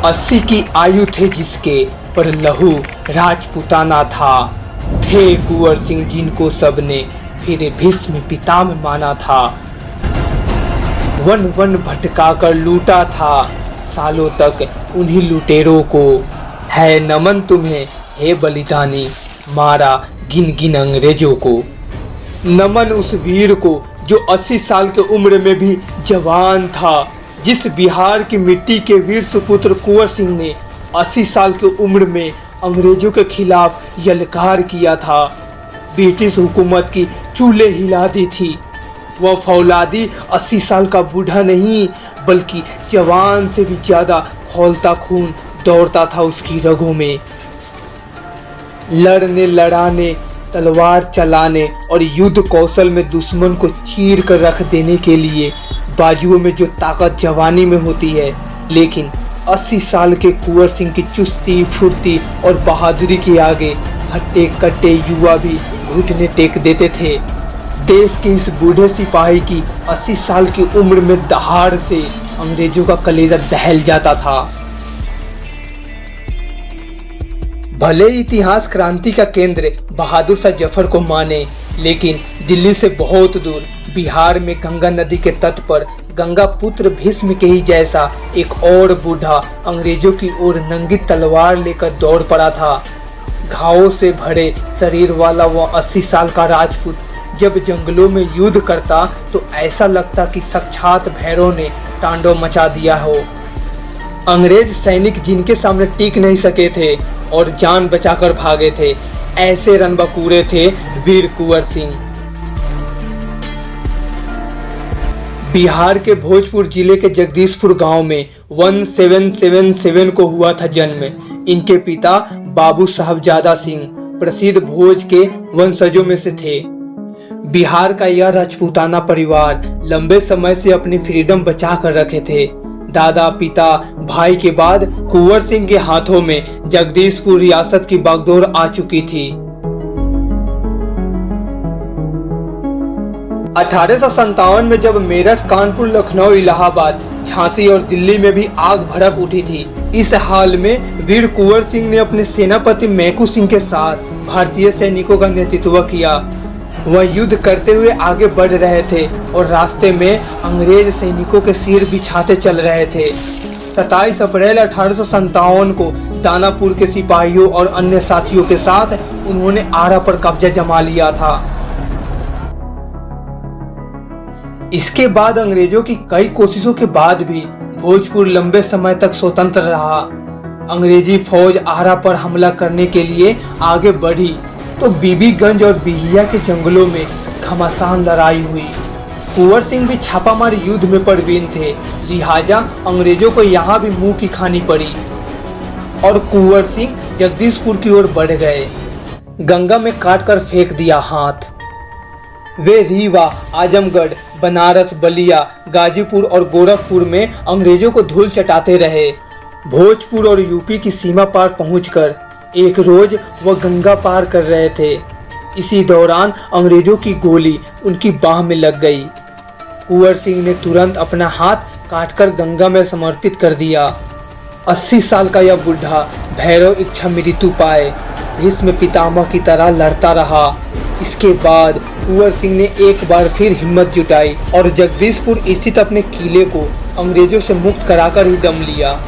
80 की आयु थे जिसके, पर लहू राजपूताना था। थे कुंवर सिंह जिनको सबने फिर भीष्म पितामह माना था। वन वन भटका कर लूटा था सालों तक उन्हीं लुटेरों को। है नमन तुम्हें हे बलिदानी, मारा गिन गिन अंग्रेजों को। नमन उस वीर को जो 80 साल के उम्र में भी जवान था। जिस बिहार की मिट्टी के वीर सुपुत्र कुंवर सिंह ने 80 साल की उम्र में अंग्रेजों के खिलाफ यलकार किया था, ब्रिटिश हुकूमत की चूल्हे हिला दी थी। वह फौलादी 80 साल का बूढ़ा नहीं, बल्कि जवान से भी ज़्यादा खौलता खून दौड़ता था उसकी रगों में। लड़ने लड़ाने, तलवार चलाने और युद्ध कौशल में दुश्मन को चीर कर रख देने के लिए बाजुओं में जो ताकत जवानी में होती है, लेकिन 80 साल के कुंवर सिंह की चुस्ती, फुर्ती और बहादुरी के आगे हट्टे कट्टे युवा भी घुटने टेक देते थे। देश के इस बूढ़े सिपाही की 80 साल की उम्र में दहाड़ से अंग्रेजों का कलेजा दहल जाता था। भले इतिहास क्रांति का केंद्र बहादुर शाह जफर को माने, लेकिन दिल्ली से बहुत दूर बिहार में गंगा नदी के तट पर गंगा पुत्र भीष्म के ही जैसा एक और बूढ़ा अंग्रेजों की ओर नंगी तलवार लेकर दौड़ पड़ा था। घावों से भरे शरीर वाला वह 80 साल का राजपूत जब जंगलों में युद्ध करता तो ऐसा लगता कि साक्षात भैरव ने तांडव मचा दिया हो। अंग्रेज सैनिक जिनके सामने टिक नहीं सके थे और जान बचाकर भागे थे, ऐसे रणबंकुरे थे वीर कुंवर सिंह। बिहार के भोजपुर जिले के जगदीशपुर गांव में 1777 को हुआ था जन्म। इनके पिता बाबू साहबजादा सिंह प्रसिद्ध भोज के वंशजों में से थे। बिहार का यह राजपूताना परिवार लंबे समय से अपनी फ्रीडम बचा कर रखे थे। दादा, पिता, भाई के बाद कुंवर सिंह के हाथों में जगदीशपुर रियासत की बागडोर आ चुकी थी। 1857 में जब मेरठ, कानपुर, लखनऊ, इलाहाबाद, झांसी और दिल्ली में भी आग भड़क उठी थी, इस हाल में वीर कुंवर सिंह ने अपने सेनापति मैकू सिंह के साथ भारतीय सैनिकों का नेतृत्व किया। वह युद्ध करते हुए आगे बढ़ रहे थे और रास्ते में अंग्रेज सैनिकों के सिर बिछाते चल रहे थे। 27 अप्रैल 1857 को दानापुर के सिपाहियों और अन्य साथियों के साथ उन्होंने आरा पर कब्जा जमा लिया था। इसके बाद अंग्रेजों की कई कोशिशों के बाद भी भोजपुर लंबे समय तक स्वतंत्र रहा। अंग्रेजी फौज आरा पर हमला करने के लिए आगे बढ़ी तो बीबीगंज और बिहिया के जंगलों में घमासान लड़ाई हुई। कुंवर सिंह भी छापामार युद्ध में प्रवीण थे, लिहाजा अंग्रेजों को यहाँ भी मुंह की खानी पड़ी और कुंवर सिंह जगदीशपुर की ओर बढ़ गए। गंगा में काट कर फेंक दिया हाथ। वे रीवा, आजमगढ़, बनारस, बलिया, गाजीपुर और गोरखपुर में अंग्रेजों को धूल चटाते रहे। भोजपुर और यूपी की सीमा पार पहुंचकर एक रोज वह गंगा पार कर रहे थे। इसी दौरान अंग्रेजों की गोली उनकी बाह में लग गई। कुंवर सिंह ने तुरंत अपना हाथ काटकर गंगा में समर्पित कर दिया। 80 साल का यह बुढ़ा भैरव इच्छा मृत्यु पाए भीष्म पितामह की तरह लड़ता रहा। इसके बाद कुंवर सिंह ने एक बार फिर हिम्मत जुटाई और जगदीशपुर स्थित अपने किले को अंग्रेजों से मुक्त कराकर ही दम लिया।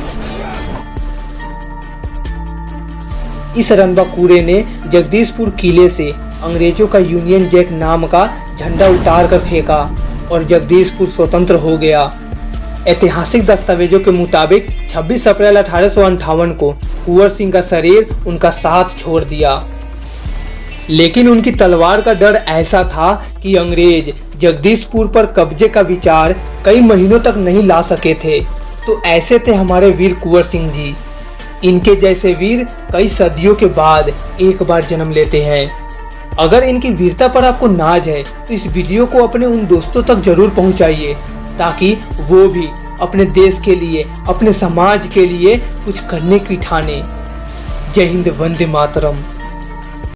इस रणबंकुरे ने जगदीशपुर किले से अंग्रेजों का यूनियन जैक नाम का झंडा उतार कर फेंका और जगदीशपुर स्वतंत्र हो गया। ऐतिहासिक दस्तावेजों के मुताबिक 26 अप्रैल 1858 को कुंवर सिंह का शरीर उनका साथ छोड़ दिया, लेकिन उनकी तलवार का डर ऐसा था कि अंग्रेज जगदीशपुर पर कब्जे का विचार कई महीनों तक नहीं ला सके थे। तो ऐसे थे हमारे वीर कुंवर सिंह जी। इनके जैसे वीर कई सदियों के बाद एक बार जन्म लेते हैं। अगर इनकी वीरता पर आपको नाज है तो इस वीडियो को अपने उन दोस्तों तक जरूर पहुंचाइए ताकि वो भी अपने देश के लिए, अपने समाज के लिए कुछ करने की ठाने। जय हिंद, वंदे मातरम।